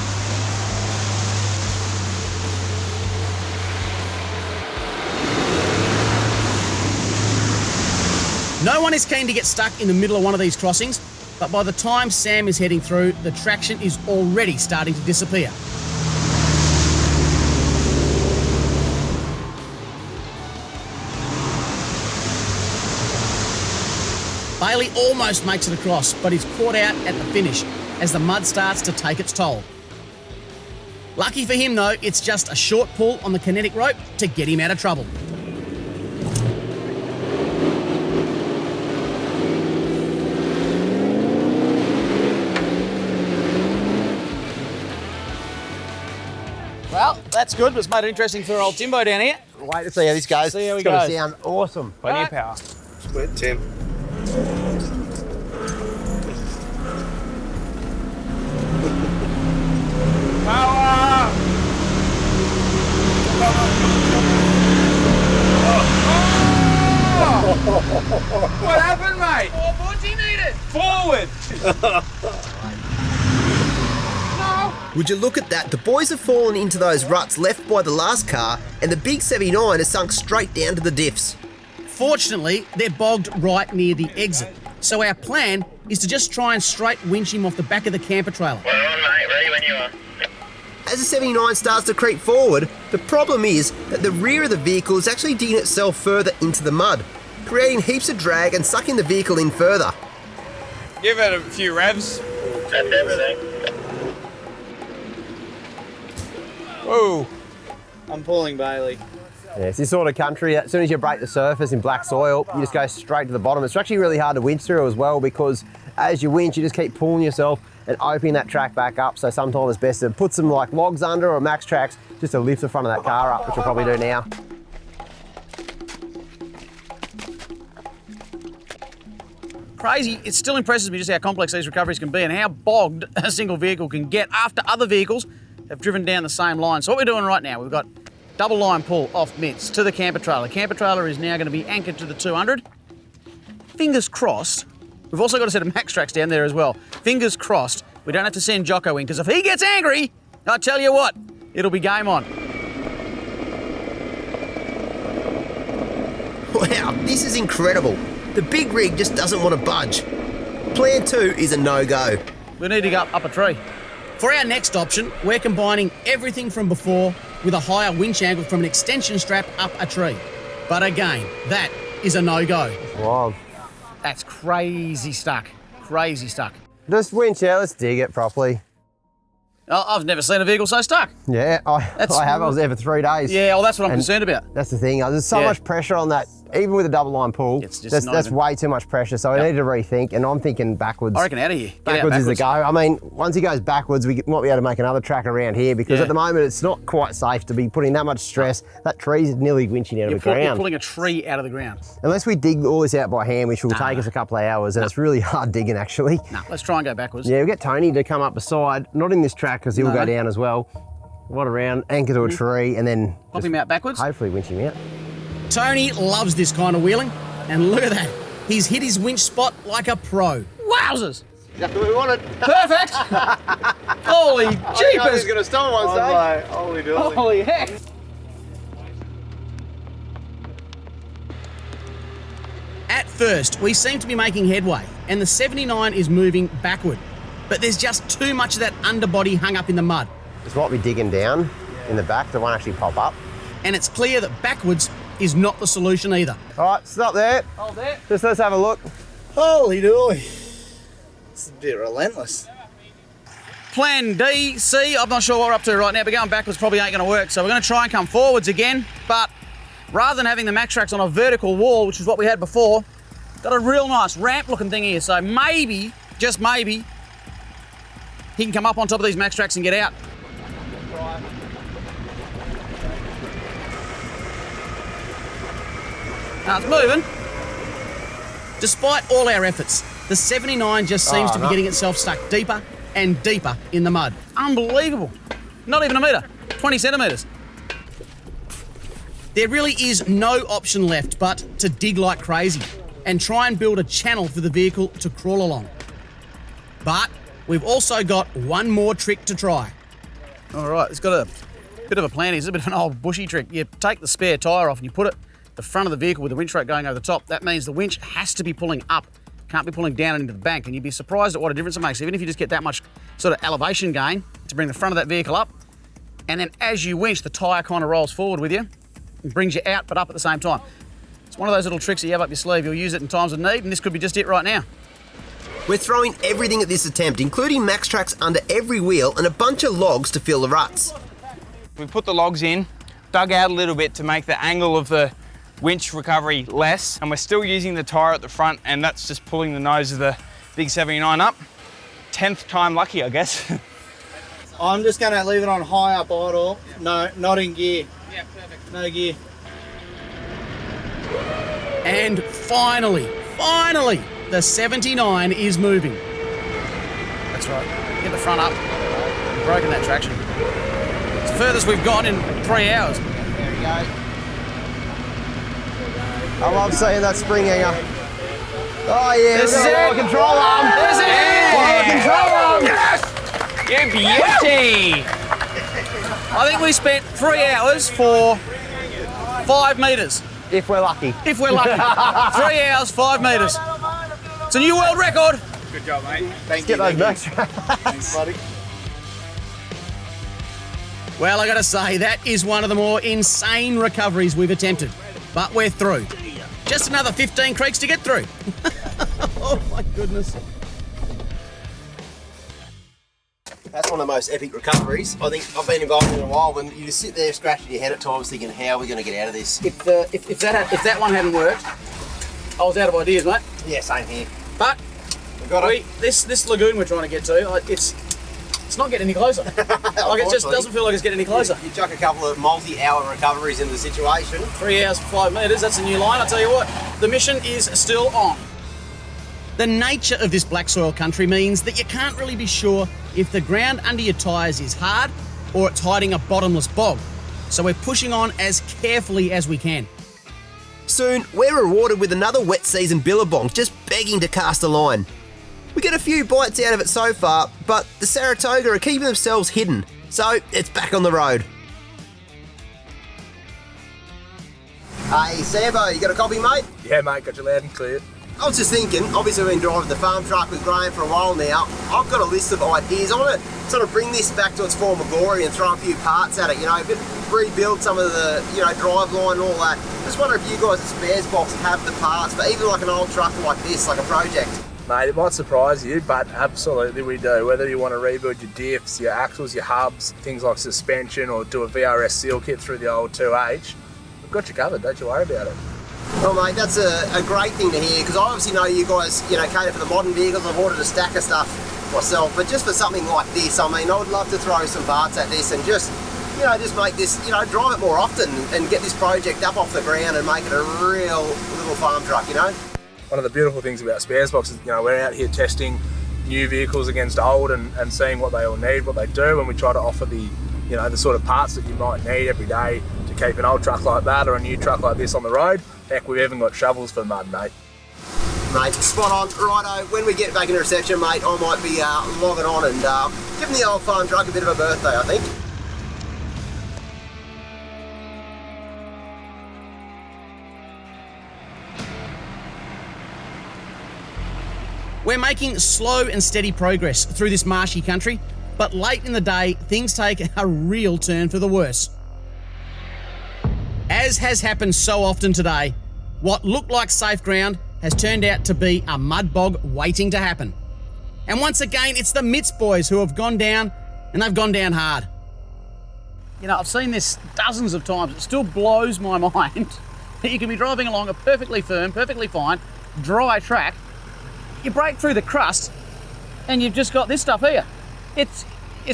No one is keen to get stuck in the middle of one of these crossings, but by the time Sam is heading through, the traction is already starting to disappear. Bailey almost makes it across, but he's caught out at the finish as the mud starts to take its toll. Lucky for him though, it's just a short pull on the kinetic rope to get him out of trouble. Well, that's good. It's made it interesting for old Timbo down here. Wait to see how this goes. See how it's he going to goes. sound awesome. Plenty of power. Split, Tim. Power! Oh! What happened, mate? 440 needed. Forward. Would you look at that? The boys have fallen into those ruts left by the last car, and the big 79 has sunk straight down to the diffs. Fortunately, they're bogged right near the exit, so our plan is to just try and straight winch him off the back of the camper trailer. Well on, mate. Ready when you are. As the 79 starts to creep forward, the problem is that the rear of the vehicle is actually digging itself further into the mud, creating heaps of drag and sucking the vehicle in further. Give it a few revs. That's everything. Whoa. I'm pulling Bailey. Yeah, it's this sort of country, as soon as you break the surface in black soil, you just go straight to the bottom. It's actually really hard to winch through as well, because as you winch, you just keep pulling yourself and opening that track back up. So sometimes it's best to put some like logs under or max tracks just to lift the front of that car up, which we'll probably do now. Crazy, it still impresses me just how complex these recoveries can be and how bogged a single vehicle can get after other vehicles have driven down the same line. So what we're doing right now, we've got double line pull off mitts to the camper trailer. The camper trailer is now going to be anchored to the 200. Fingers crossed. We've also got a set of max tracks down there as well. Fingers crossed we don't have to send Jocko in, because if he gets angry, I tell you what, it'll be game on. Wow, this is incredible. The big rig just doesn't want to budge. Plan 2 is a no-go. We need to go up a tree. For our next option, we're combining everything from before with a higher winch angle from an extension strap up a tree. But again, that is a no-go. Wow. That's crazy stuck. Crazy stuck. Just winch out, let's dig it properly. I've never seen a vehicle so stuck. Yeah, I have. I was there for 3 days. Yeah, well, that's what I'm concerned about. That's the thing. There's so much pressure on that, even with a double line pull. It's just that's way too much pressure. So I need to rethink, and I'm thinking backwards. I reckon out of here. Backwards is the go. I mean, once he goes backwards, we might be able to make another track around here, because at the moment it's not quite safe to be putting that much stress. That tree's nearly winching out of the ground. You're pulling a tree out of the ground. Unless we dig all this out by hand, which will take us a couple of hours, and it's really hard digging actually. No, let's try and go backwards. Yeah, we'll get Tony to come up beside, not in this track because he'll go down as well. What around, anchor to a tree, and then pop him out backwards. Hopefully winch him out. Tony loves this kind of wheeling, and look at that. He's hit his winch spot like a pro. Wowzers! Exactly what we wanted. Perfect! Holy jeepers! He's going to stop one side. Holy dolly. Holy heck! At first, we seem to be making headway, and the 79 is moving backward. But there's just too much of that underbody hung up in the mud. It's might be digging down in the back that won't actually pop up. And it's clear that backwards is not the solution either. All right, stop there. Hold there. Just let's have a look. Holy dolly. This is a bit relentless. Plan D, C, I'm not sure what we're up to right now, but going backwards probably ain't going to work. So we're going to try and come forwards again, but rather than having the max tracks on a vertical wall, which is what we had before, got a real nice ramp looking thing here. So maybe, just maybe, he can come up on top of these max tracks and get out. Now it's moving. Despite all our efforts, the 79 just seems to be getting itself stuck deeper and deeper in the mud. Unbelievable. Not even a metre, 20 centimetres. There really is no option left but to dig like crazy and try and build a channel for the vehicle to crawl along. But we've also got one more trick to try. All right, it's got a bit of a plan here. It's a bit of an old bushy trick. You take the spare tyre off and you put it the front of the vehicle with the winch rope going over the top. That means the winch has to be pulling up Can't be pulling down into the bank, and you'd be surprised at what a difference it makes, even if you just get that much sort of elevation gain to bring the front of that vehicle up. And then as you winch, the tyre kind of rolls forward with you and brings you out but up at the same time. It's one of those little tricks that you have up your sleeve. You'll use it in times of need, and this could be just it right now. We're throwing everything at this attempt, including max tracks under every wheel and a bunch of logs to fill the ruts. We put the logs in, dug out a little bit to make the angle of the winch recovery less, and we're still using the tyre at the front, and that's just pulling the nose of the big 79 up. 10th time lucky, I guess. I'm just going to leave it on high up idle. No, not in gear. Yeah, perfect. No gear. And finally, the 79 is moving. That's right. Get the front up. We've broken that traction. It's the furthest we've gone in 3 hours. There we go. I love seeing that spring hanger. Oh yeah, This is it. Control arm. This is it. Control arm. You beauty! I think we spent 3 hours for 5 metres. If we're lucky. If we're lucky. 3 hours, 5 metres. It's a new world record. Good job, mate. Let's get those max. Thanks, buddy. Well, I gotta say, that is one of the more insane recoveries we've attempted. But we're through. Just another 15 creeks to get through. Oh my goodness. That's one of the most epic recoveries. I think I've been involved in it a while when you just sit there scratching your head at times thinking, how are we going to get out of this? If that one hadn't worked, I was out of ideas, mate. Yeah, same here. But this lagoon we're trying to get to, it's not getting any closer. Like it just doesn't feel like it's getting any closer. You chuck a couple of multi-hour recoveries into the situation. 3 hours for 5 metres, that's a new line. I'll tell you what, the mission is still on. The nature of this black soil country means that you can't really be sure if the ground under your tyres is hard or it's hiding a bottomless bog. So we're pushing on as carefully as we can. Soon, we're rewarded with another wet season billabong just begging to cast a line. We get a few bites out of it so far, but the Saratoga are keeping themselves hidden, so it's back on the road. Hey Sambo, you got a copy, mate? Yeah, mate, got you loud and clear. I was just thinking, obviously we've been driving the farm truck with Graham for a while now. I've got a list of ideas on it. Sort of bring this back to its former glory and throw a few parts at it, you know, rebuild some of the, you know, drive line and all that. Just wonder if you guys at Spares Box have the parts for even like an old truck like this, like a project. Mate, it might surprise you, but absolutely we do. Whether you want to rebuild your diffs, your axles, your hubs, things like suspension, or do a VRS seal kit through the old 2H, we've got you covered, don't you worry about it. Well mate, that's a great thing to hear, because I obviously know you guys, you know, cater for the modern vehicles. I've ordered a stack of stuff myself, but just for something like this, I mean, I would love to throw some parts at this and just, you know, just make this, you know, drive it more often and get this project up off the ground and make it a real little farm truck, you know. One of the beautiful things about Spares Box is, you know, we're out here testing new vehicles against old and seeing what they all need, what they do, and we try to offer the, you know, the sort of parts that you might need every day to keep an old truck like that or a new truck like this on the road. Heck, we've even got shovels for mud, mate. Mate, spot on. Righto, when we get back in reception, mate, I might be logging on and giving the old farm truck a bit of a birthday, I think. We're making slow and steady progress through this marshy country, but late in the day, things take a real turn for the worse. As has happened so often today, what looked like safe ground has turned out to be a mud bog waiting to happen. And once again, it's the Mitts boys who have gone down, and they've gone down hard. You know, I've seen this dozens of times. It still blows my mind that you can be driving along a perfectly firm, perfectly fine, dry track. You break through the crust, and you've just got this stuff here. It's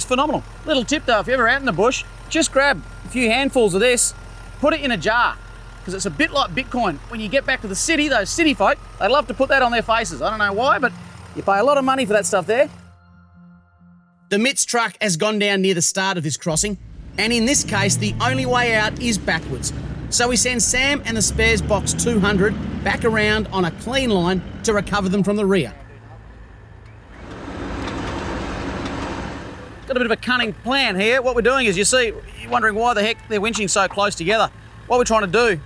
phenomenal. Little tip though, if you're ever out in the bush, just grab a few handfuls of this, put it in a jar, because it's a bit like Bitcoin. When you get back to the city, those city folk, they love to put that on their faces. I don't know why, but you pay a lot of money for that stuff there. The Mitts truck has gone down near the start of this crossing, and in this case, the only way out is backwards. So we send Sam and the Spares Box 200 back around on a clean line to recover them from the rear. Got a bit of a cunning plan here. What we're doing is, you see, you're wondering why the heck they're winching so close together. What we're trying to do,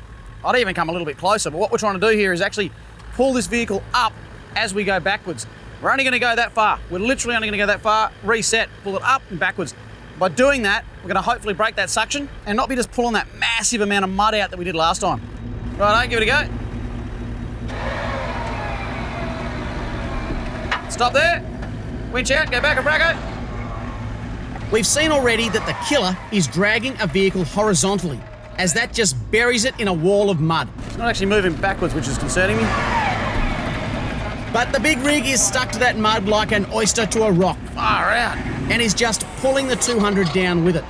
I'd even come a little bit closer, but what we're trying to do here is actually pull this vehicle up as we go backwards. We're only going to go that far. We're literally only going to go that far, reset, pull it up and backwards. By doing that, we're going to hopefully break that suction and not be just pulling that massive amount of mud out that we did last time. Right, give it a go. Stop there. Winch out, go back a fracco. We've seen already that the killer is dragging a vehicle horizontally, as that just buries it in a wall of mud. It's not actually moving backwards, which is concerning me. But the big rig is stuck to that mud like an oyster to a rock, far out, and is just pulling the 200 down with it.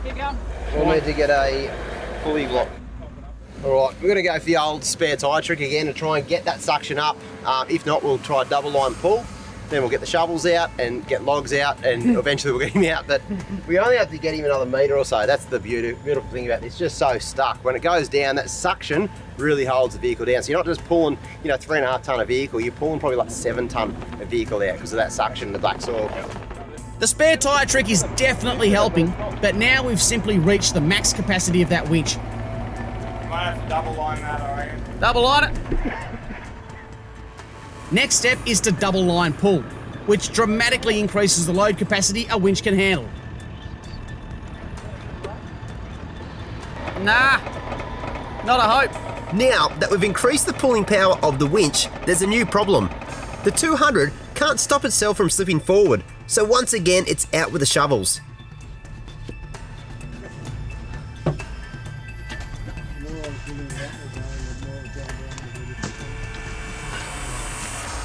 Keep going. We'll need to get a pulley block. All right, we're going to go for the old spare tyre trick again to try and get that suction up. If not, we'll try a double line pull. Then we'll get the shovels out and get logs out, and eventually we'll get him out. But we only have to get him another metre or so. That's the beautiful thing about this. It's just so stuck. When it goes down, that suction really holds the vehicle down. So you're not just pulling, 3.5 tonne of vehicle. You're pulling probably like 7 tonne of vehicle out because of that suction in the black soil. The spare tyre trick is definitely helping, but now we've simply reached the max capacity of that winch. Might have to double line that, I reckon. Double line it. Next step is to double line pull, which dramatically increases the load capacity a winch can handle. Nah, not a hope. Now that we've increased the pulling power of the winch, there's a new problem. The 200 can't stop itself from slipping forward, so once again it's out with the shovels.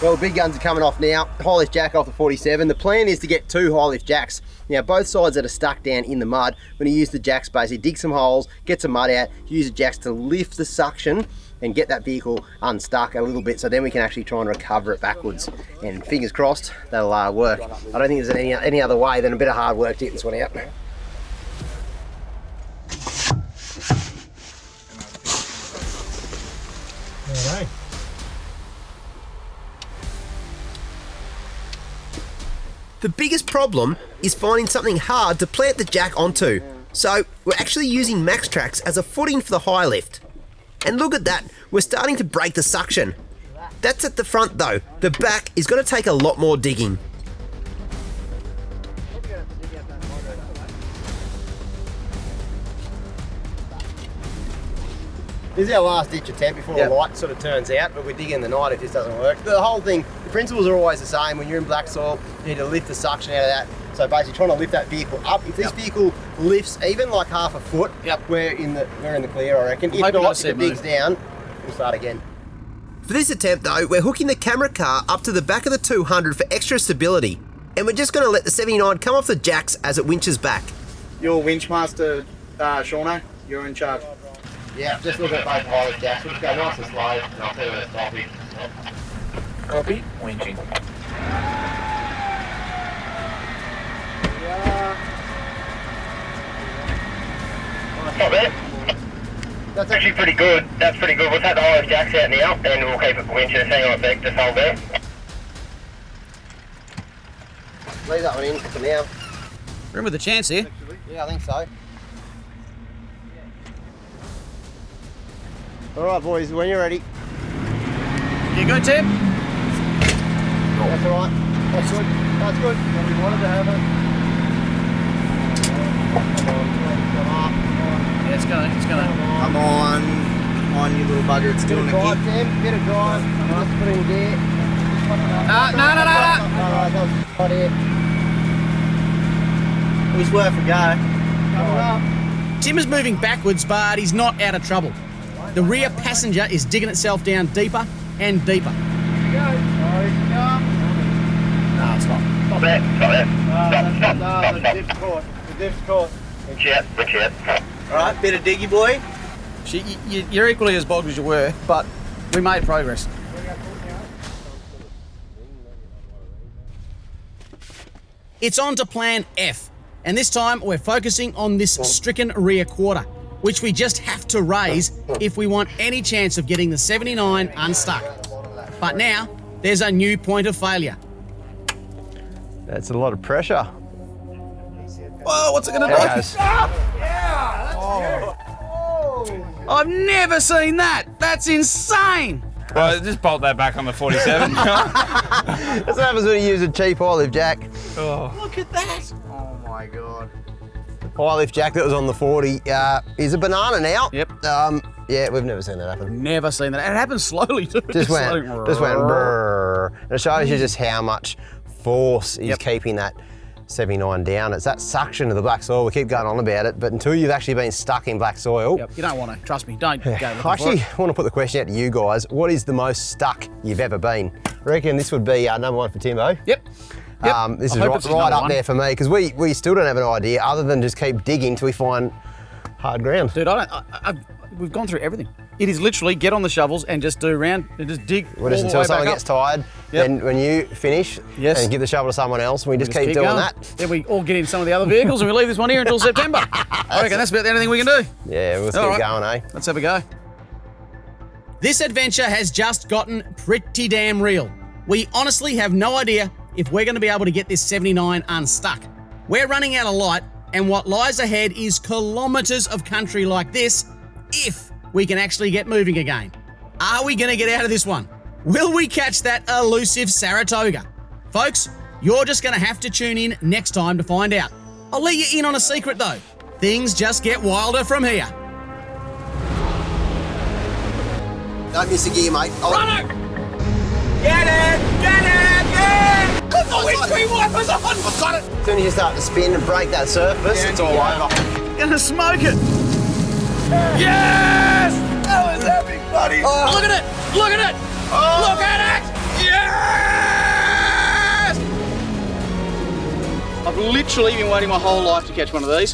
Well, the big guns are coming off now. High lift jack off the 47. The plan is to get 2 high lift jacks. Now, both sides that are stuck down in the mud, we're going to use the jacks basically, dig some holes, get some mud out, use the jacks to lift the suction and get that vehicle unstuck a little bit, so then we can actually try and recover it backwards. And fingers crossed, that'll work. I don't think there's any other way than a bit of hard work to get this one out. All right. The biggest problem is finding something hard to plant the jack onto. So we're actually using Max Tracks as a footing for the high lift. And look at that, we're starting to break the suction. That's at the front though. The back is going to take a lot more digging. This is our last ditch attempt before the light sort of turns out, but we dig in the night if this doesn't work. The whole thing, the principles are always the same. When you're in black soil, you need to lift the suction out of that. So basically trying to lift that vehicle up. If this vehicle lifts even like half a foot, we're in the clear, I reckon. If not, if it digs down, we'll start again. For this attempt though, we're hooking the camera car up to the back of the 200 for extra stability. And we're just going to let the 79 come off the jacks as it winches back. You're winch master, Shauno. You're in charge. Yeah, just look at both high lift jacks. We'll just go nice and slow, and I'll tell you when to stop it. Copy. Winching. Stop it. That's actually pretty good. That's pretty good. We'll take the high lift jacks out now, and we'll keep it winching. Hang on a sec, just hold there. Leave that one in for now. Room with a chance here. Yeah, I think so. All right, boys, when you're ready. You good, Tim? That's all right. That's good. That's good. Well, we wanted to have it. Yeah, it's gonna. Come on, you little bugger. It's doing a Drive, kick. Tim. Bit of drive. Nice, put it in gear. No. Alright, that was right here. It was worth a go. Coming up. Tim is moving backwards, but he's not out of trouble. The rear passenger is digging itself down deeper and deeper. No, it's not. Stop there. Stop there. Stop. The dip's caught. The dip's caught. Winch out. Alright, bit of diggy boy. You're equally as bogged as you were, but we made progress. It's on to plan F, and this time we're focusing on this stricken rear quarter, which we just have to raise if we want any chance of getting the 79 unstuck. But now, there's a new point of failure. That's a lot of pressure. Whoa, what's it gonna do? I've never seen that! That's insane! Well, just bolt that back on the 47. That's what happens when you use a cheap high lift jack. Look at that. Oh my God. High lift jack that was on the 40 is a banana now. Yep. Yeah, we've never seen that happen. Never seen that. It happens slowly too. Just went brrr. And it shows you just how much force is Yep. keeping that 79 down. It's that suction of the black soil. We keep going on about it, but until you've actually been stuck in black soil. Yep. You don't want to. Trust me. Don't go looking I for actually it. want to put the question out to you guys. What is the most stuck you've ever been? I reckon this would be number one for Timbo. Yep. This is I hope right it's number up one. there for me because we still don't have an idea other than just keep digging till we find hard ground. Dude, we've gone through everything. It is literally get on the shovels and just do around and just dig Well, just all the until way someone back gets up. tired, Yep. then when you finish Yes. and give the shovel to someone else, we just keep doing going. that. Then we all get in some of the other vehicles and we leave this one here until September. I reckon that's about the only thing we can do. Yeah, we'll just All keep right. going, eh? Let's have a go. This adventure has just gotten pretty damn real. We honestly have no idea if we're going to be able to get this 79 unstuck. We're running out of light, and what lies ahead is kilometres of country like this if we can actually get moving again. Are we going to get out of this one? Will we catch that elusive Saratoga? Folks, you're just going to have to tune in next time to find out. I'll let you in on a secret though. Things just get wilder from here. Don't miss a gear, mate. Run it! Get it! Get it! Yeah! Put the windscreen wipers on! I've got it. As soon as you start to spin and break that surface, it's all over. Gonna smoke it! Yes! That was epic, buddy! Oh, look at it! Look at it! Oh. Look at it! Yes! I've literally been waiting my whole life to catch one of these.